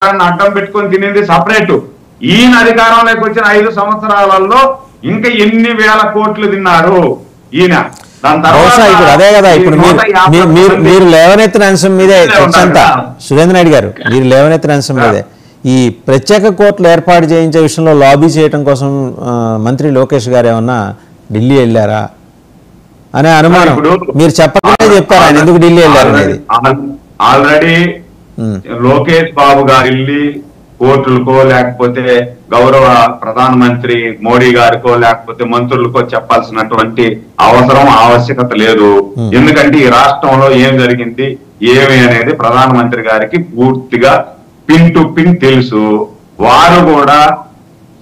అధికారాన్ని అడ్డం పెట్టుకొని తినేది సపరేట్. ఈయన అధికారంలోకి వచ్చిన 5 సంవత్సరాలలో ఇంకా ఎన్ని వేల కోట్లు తిన్నారు ఈయన. దాని తర్వాత అదే కదా ఇప్పుడు మీరు లేవనెత్తిన అంశం మీదే చర్చ అంతా. సురేంద్ర నాయుడు గారు, మీరు లేవనెత్తిన అంశం మీదే ఈ ప్రత్యేక కోర్టులు ఏర్పాటు చేయించే విషయంలో లాబీ చేయడం కోసం మంత్రి లోకేష్ గారు ఏమన్నా ఢిల్లీ వెళ్ళారా అనే అనుమానం మీరు చెప్పకుండా చెప్పారు. ఆయన ఎందుకు ఢిల్లీ వెళ్ళారు అనేది. ఆల్రెడీ లోకేష్ బాబు గారు వెళ్ళి కోర్టులకో లేకపోతే గౌరవ ప్రధానమంత్రి మోడీ గారికో లేకపోతే మంత్రులకో చెప్పాల్సినటువంటి ఆవశ్యకత లేదు. ఎందుకంటే ఈ రాష్ట్రంలో ఏం జరిగింది ఏమి అనేది ప్రధానమంత్రి గారికి పూర్తిగా పిన్ టు పిన్ తెలుసు. వారు కూడా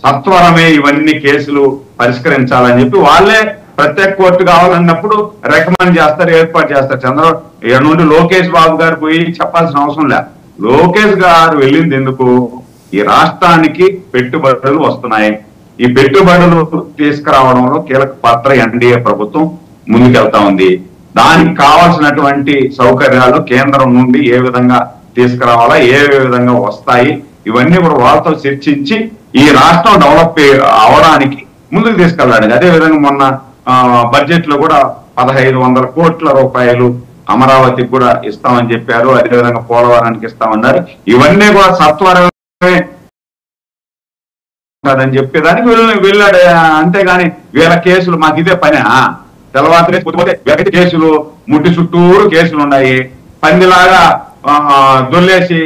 సత్వరమే ఇవన్నీ కేసులు పరిష్కరించాలని చెప్పి వాళ్ళే ప్రత్యేక కోర్టు కావాలన్నప్పుడు రికమెండ్ చేస్తారు, ఏర్పాటు చేస్తారు. చంద్రబాబు నుండి లోకేష్ బాబు గారు పోయి చెప్పాల్సిన అవసరం లేదు. లోకేష్ గారు వెళ్ళింది ఎందుకు? ఈ రాష్ట్రానికి పెట్టుబడులు వస్తున్నాయి. ఈ పెట్టుబడులు తీసుకురావడంలో కీలక పాత్ర ఎన్డీఏ ప్రభుత్వం ముందుకెళ్తా ఉంది. దానికి కావాల్సినటువంటి సౌకర్యాలు కేంద్రం నుండి ఏ విధంగా తీసుకురావాలా, ఏ విధంగా వస్తాయి, ఇవన్నీ కూడా వాళ్ళతో చర్చించి ఈ రాష్ట్రం డెవలప్ అవడానికి ముందుకు తీసుకెళ్ళాడు. అదే విధంగా మొన్న బడ్జెట్ లో కూడా 1500 కోట్ల రూపాయలు అమరావతికి కూడా ఇస్తామని చెప్పారు. అదేవిధంగా పోలవరానికి ఇస్తామన్నారు. ఇవన్నీ కూడా సత్వరమే అని చెప్పేదానికి వెళ్ళాడు. అంతేగాని వీళ్ళ కేసులు మాకు ఇదే పని తెల్లవారి వ్యక్తి కేసులు ముట్టి చుట్టూరు కేసులు ఉన్నాయి. పందిలాగా దొల్లేసి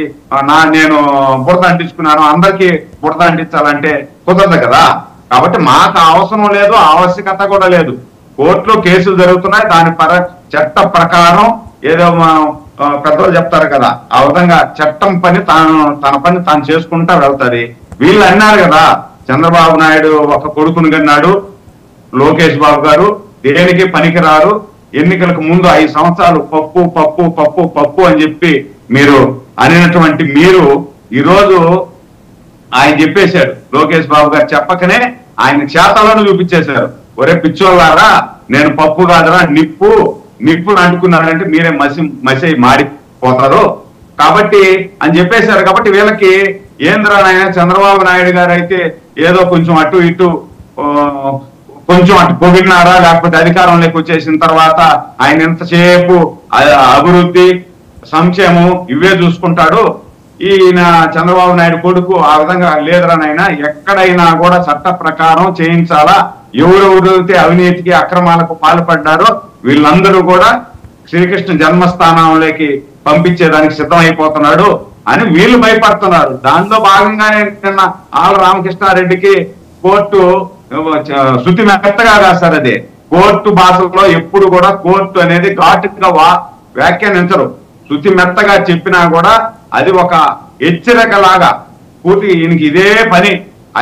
నేను బురద అంటించుకున్నాను, అందరికీ బురద అంటించాలంటే కుదరదు కదా. కాబట్టి మాకు అవసరం లేదు, ఆవశ్యకత కూడా లేదు. కోర్టులో కేసులు జరుగుతున్నాయి. దాని చట్ట ప్రకారం ఏదో పెద్దలు చెప్తారు కదా, ఆ విధంగా చట్టం పని తన పని తాను చేసుకుంటా వెళ్తాది. వీళ్ళు అన్నారు కదా, చంద్రబాబు నాయుడు ఒక కొడుకుని కన్నాడు, లోకేష్ బాబు గారు దేనికి పనికిరారు, ఎన్నికలకు ముందు 5 సంవత్సరాలు పప్పు పప్పు పప్పు పప్పు అని చెప్పి మీరు అనేటువంటి మీరు ఈరోజు ఆయన చెప్పేశాడు. లోకేష్ బాబు గారు చెప్పకనే ఆయన చేతలను చూపించేశారు. ఒరే పిచ్చోళ్ళారా, నేను పప్పు కాదురా నిప్పులు అంటుకున్నారంటే మీరే మసి మాడిపోతారు కాబట్టి అని చెప్పేశారు. కాబట్టి వీళ్ళకి ఏంద్రనాయన చంద్రబాబు నాయుడు గారు అయితే ఏదో కొంచెం అటు ఇటు కొంచెం అటు పొగిడినారా, లేకపోతే అధికారంలోకి వచ్చేసిన తర్వాత ఆయన ఎంతసేపు అభివృద్ధి సంక్షేమం ఇవే చూసుకుంటాడు. ఈయన చంద్రబాబు నాయుడు కొడుకు ఆ విధంగా లేదరనైనా ఎక్కడైనా కూడా చట్ట ప్రకారం చేయించాలా. ఎవరెవరైతే అవినీతికి అక్రమాలకు పాల్పడ్డారో వీళ్ళందరూ కూడా శ్రీకృష్ణ జన్మస్థానంలోకి పంపించేదానికి సిద్ధమైపోతున్నాడు అని వీళ్ళు భయపడుతున్నారు. దాంట్లో భాగంగానే నిన్న ఆళ్ళ రామకృష్ణారెడ్డికి కోర్టు శృతి మెత్తగా రాశారు. అదే కోర్టు భాషలో ఎప్పుడు కూడా కోర్టు అనేది ఘాటుగా వ్యాఖ్యానించరు. శృతి మెత్తగా చెప్పినా కూడా అది ఒక హెచ్చరిక లాగా పూర్తి ఈయనకి ఇదే పని.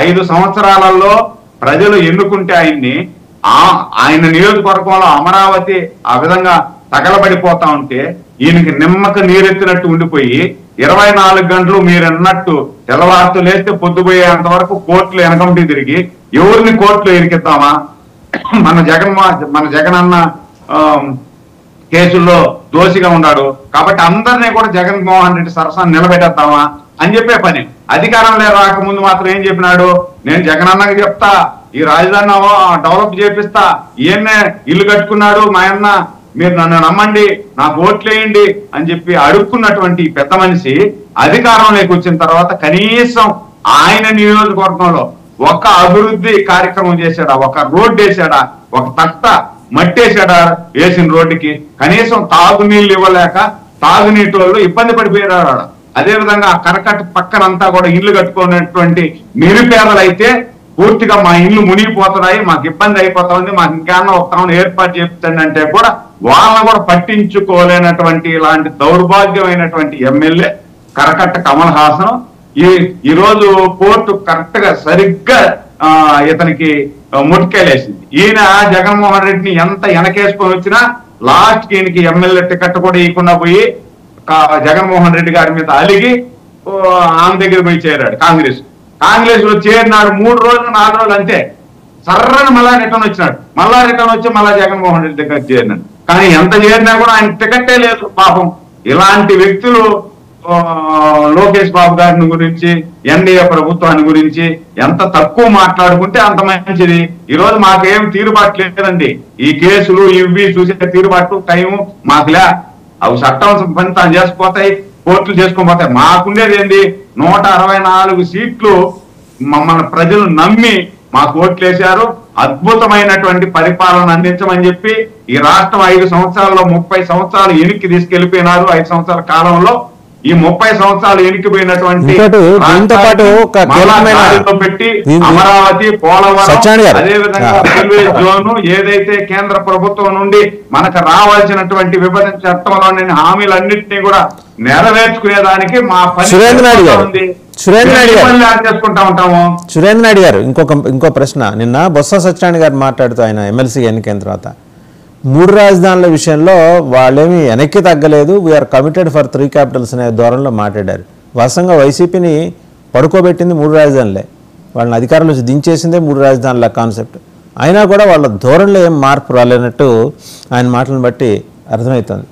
5 సంవత్సరాలలో ప్రజలు ఎన్నుకుంటే ఆయన నియోజకవర్గంలో అమరావతి ఆ విధంగా తగలబడిపోతా ఉంటే ఈయనకి నిమ్మక నీరెత్తినట్టు ఉండిపోయి 24 గంటలు మీరు అన్నట్టు తెల్లవారుతూ లేస్తే పొద్దుపోయేంత వరకు కోర్టులు వెనకంటి తిరిగి ఎవరిని కోర్టులో ఇరికిద్దామా, మన జగనన్న కేసుల్లో దోషిగా ఉన్నాడు కాబట్టి అందరినీ కూడా జగన్మోహన్ రెడ్డి సరసన నిలబెట్టేద్దామా అని చెప్పే పని. అధికారంలో రాకముందు మాత్రం ఏం చెప్పినాడు, నేను జగనన్నకి చెప్తా, ఈ రాజధాని డెవలప్ చేపిస్తా, ఈయన్నే ఇల్లు కట్టుకున్నాడు మా అన్న, మీరు నన్ను నమ్మండి, నాకు ఓట్లేయండి అని చెప్పి అడుక్కున్నటువంటి పెద్ద మనిషి అధికారంలోకి వచ్చిన తర్వాత కనీసం ఆయన నియోజకవర్గంలో ఒక అభివృద్ధి కార్యక్రమం చేశాడా, ఒక రోడ్డు వేసాడా, ఒక తట్ట మట్టేశాడా వేసిన రోడ్డుకి? కనీసం తాగునీళ్ళు ఇవ్వలేక తాగునీటి వాళ్ళు ఇబ్బంది పడిపోయారు. అదేవిధంగా కరకట్ట పక్కనంతా కూడా ఇల్లు కట్టుకున్నటువంటి నిరుపేదలైతే పూర్తిగా మా ఇల్లు మునిగిపోతున్నాయి, మాకు ఇబ్బంది అయిపోతా ఉంది, మాకు ఇంకేమన్నా ఒక ఏర్పాటు చేస్తుంది అంటే కూడా వాళ్ళని కూడా పట్టించుకోలేనటువంటి ఇలాంటి దౌర్భాగ్యమైనటువంటి ఎమ్మెల్యే కరకట్ట కమల్ హాసన్ ఈ రోజు కోర్టు కరెక్ట్ గా సరిగ్గా ఇతనికి ముట్టికేలేసింది. ఈయన జగన్మోహన్ రెడ్డిని ఎంత వెనకేసుకొని వచ్చినా లాస్ట్ కి ఈయనకి ఎమ్మెల్యే టికెట్ కూడా ఇవ్వకుండా పోయి జగన్మోహన్ రెడ్డి గారి మీద అలిగి ఆమె దగ్గర పోయి చేరాడు. కాంగ్రెస్ లో చేరినాడు 3 రోజులు 4 రోజులు అంతే, సర్రని మళ్ళా రిటర్న్ వచ్చినాడు. మళ్ళా రిటర్న్ వచ్చి మళ్ళా జగన్మోహన్ రెడ్డి దగ్గర చేరినాడు. కానీ ఎంత చేరినా కూడా ఆయన టికెట్టే లేదు పాపం. ఇలాంటి వ్యక్తులు లోకేష్ బాబు గారిని గురించి, ఎన్డీఏ ప్రభుత్వాన్ని గురించి ఎంత తక్కువ మాట్లాడుకుంటే అంత మంచిది. ఈ రోజు మాకేం తీరుబాటు లేదండి. ఈ కేసులు ఇవి చూసే తీరుబాటు టైం మాకులే. అవి చట్టం పని తాను చేసుకుపోతాయి, కోర్టులు చేసుకుపోతాయి. మాకుండేది ఏంది 164 సీట్లు మమ్మల్ని ప్రజలు నమ్మి మాకు ఓట్లు వేశారు. అద్భుతమైనటువంటి పరిపాలన అందించమని చెప్పి ఈ రాష్ట్రం 5 సంవత్సరాల్లో 30 సంవత్సరాలు వెనక్కి తీసుకెళ్లిపోయినారు. 5 సంవత్సరాల కాలంలో ఈ 30 సంవత్సరాలు వెనక్కిపోయినటువంటి పెట్టి అమరావతి, పోలవరం, అదేవిధంగా రైల్వే జోన్ ఏదైతే కేంద్ర ప్రభుత్వం నుండి మనకు రావాల్సినటువంటి విభజన చట్టంలోని హామీలన్నింటినీ కూడా నెరవేర్చుకునేదానికి మా పని ఉంది. సురేంద్ర నాయుడు గారు ఇంకో ప్రశ్న. నిన్న బొత్స సత్యనారాయణ గారు మాట్లాడుతూ ఆయన ఎమ్మెల్సీ ఎన్నికైన తర్వాత 3 రాజధానుల విషయంలో వాళ్ళేమి వెనక్కి తగ్గలేదు, వీఆర్ కమిటెడ్ ఫర్ 3 క్యాపిటల్స్ అనే ధోరణిలో మాట్లాడారు. వాస్తవంగా వైసీపీని పడుకోబెట్టింది 3 రాజధానులే, వాళ్ళని అధికారంలో దించేసిందే 3 రాజధానుల కాన్సెప్ట్. అయినా కూడా వాళ్ళ ధోరణిలో ఏం మార్పు రాలేనట్టు ఆయన మాటలను బట్టి అర్థమవుతుంది.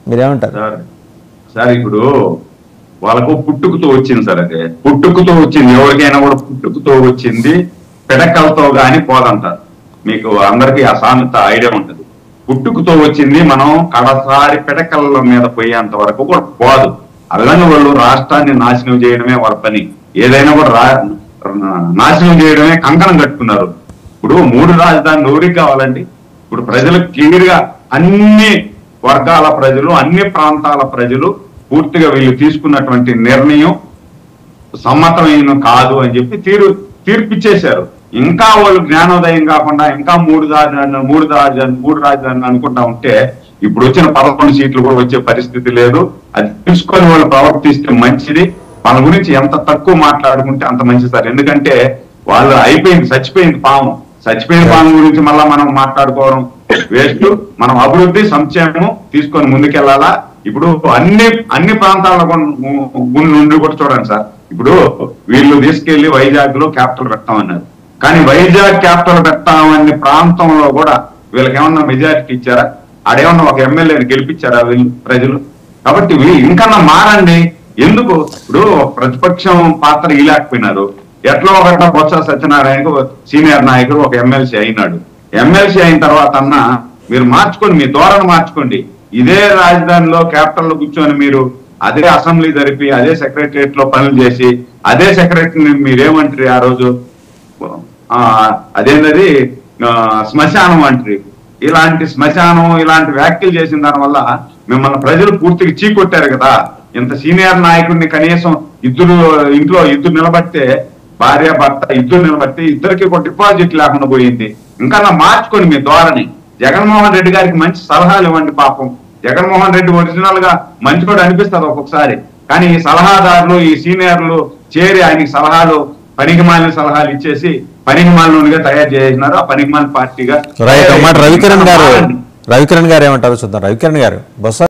మీరేమంటారు సార్? ఇప్పుడు వాళ్ళకు పుట్టుకతో వచ్చింది సార్. అదే పుట్టుకతో వచ్చింది, ఎవరికైనా కూడా పుట్టుకతో వచ్చింది పిడకలతో గాని పోదంటారు. మీకు అందరికీ ఆ సామెత ఐడియా ఉంటుంది. పుట్టుకతో వచ్చింది మనం కడసారి పిడకల మీద పోయేంత వరకు కూడా పోదు. అలానే వాళ్ళు రాష్ట్రాన్ని నాశనం చేయడమే వాళ్ళ పని. ఏదైనా కూడా నాశనం చేయడమే కంకణం కట్టుకున్నారు. ఇప్పుడు 3 రాజధానులు ఎవరికి కావాలండి? ఇప్పుడు ప్రజలకు క్లియర్ గా అన్ని వర్గాల ప్రజలు, అన్ని ప్రాంతాల ప్రజలు పూర్తిగా వీళ్ళు తీసుకున్నటువంటి నిర్ణయం సమ్మతమైన కాదు అని చెప్పి తీర్పిచ్చేశారు. ఇంకా వాళ్ళు జ్ఞానోదయం కాకుండా ఇంకా 3 రాజధానులు అనుకుంటా ఉంటే ఇప్పుడు వచ్చిన 11 సీట్లు కూడా వచ్చే పరిస్థితి లేదు. అది తీసుకొని వాళ్ళు ప్రవర్తిస్తే మంచిది. వాళ్ళ గురించి ఎంత తక్కువ మాట్లాడుకుంటే అంత మంచిది సార్. ఎందుకంటే వాళ్ళు అయిపోయింది, చచ్చిపోయింది పాము. చచ్చిపోయిన పాము గురించి మళ్ళా మనం మాట్లాడుకోవడం వేస్ట్. మనం అభివృద్ధి, సంక్షేమం తీసుకొని ముందుకెళ్లాలా. ఇప్పుడు అన్ని ప్రాంతాల నుండి కూడా చూడండి సార్. ఇప్పుడు వీళ్ళు తీసుకెళ్లి వైజాగ్ లో క్యాపిటల్ పెడతామన్నారు. కానీ వైజాగ్ క్యాపిటల్ పెడతామనే ప్రాంతంలో కూడా వీళ్ళకి ఏమన్నా మెజారిటీ ఇచ్చారా? ఆడేమన్నా ఒక ఎమ్మెల్యేని గెలిపించారా వీళ్ళు ప్రజలు? కాబట్టి ఇంకన్నా మారండి. ఎందుకు ఇప్పుడు ప్రతిపక్షం పాత్ర ఇలాకపోయినారు. ఎట్లా ఒకట బొత్స సత్యనారాయణకు సీనియర్ నాయకుడు ఒక ఎమ్మెల్సీ అయినాడు. ఎమ్మెల్సీ అయిన తర్వాత అన్నా మీరు మార్చుకోండి, మీ ధోరణి మార్చుకోండి. ఇదే రాజధానిలో క్యాపిటల్ లో కూర్చొని మీరు అదే అసెంబ్లీ జరిపి అదే సెక్రటరియట్ లో పనులు చేసి అదే సెక్రటరీని మీరేమంటారు ఆ రోజు? అదేంటది శ్మశానం అంటారు. ఇలాంటి శ్మశానం, ఇలాంటి వ్యాఖ్యలు చేసిన దానివల్ల మిమ్మల్ని ప్రజలు పూర్తిగా చీకొట్టారు కదా. ఇంత సీనియర్ నాయకుడిని కనీసం ఇంట్లో ఇద్దరు నిలబడితే, భార్య భర్త ఇద్దరు నిలబడితే ఇద్దరికి ఒక డిపాజిట్ లేకుండా పోయింది. ఇంకా మార్చుకోండి మీ ధోరణి. జగన్మోహన్ రెడ్డి గారికి మంచి సలహాలు ఇవ్వండి. పాపం జగన్మోహన్ రెడ్డి ఒరిజినల్ గా మంచి కూడా అనిపిస్తుంది ఒక్కొక్కసారి. కానీ ఈ సలహాదారులు, ఈ సీనియర్లు చేరి ఆయనకి సలహాలు, పనికిమాలిన సలహాలు ఇచ్చేసి పనికిమాలినగా తయారు చేసినారు. ఆ పనికిమాలిన పార్టీగా రవికిరణ్ గారు ఏమంటారు చూద్దాం. రవికిరణ్ గారు బొత్స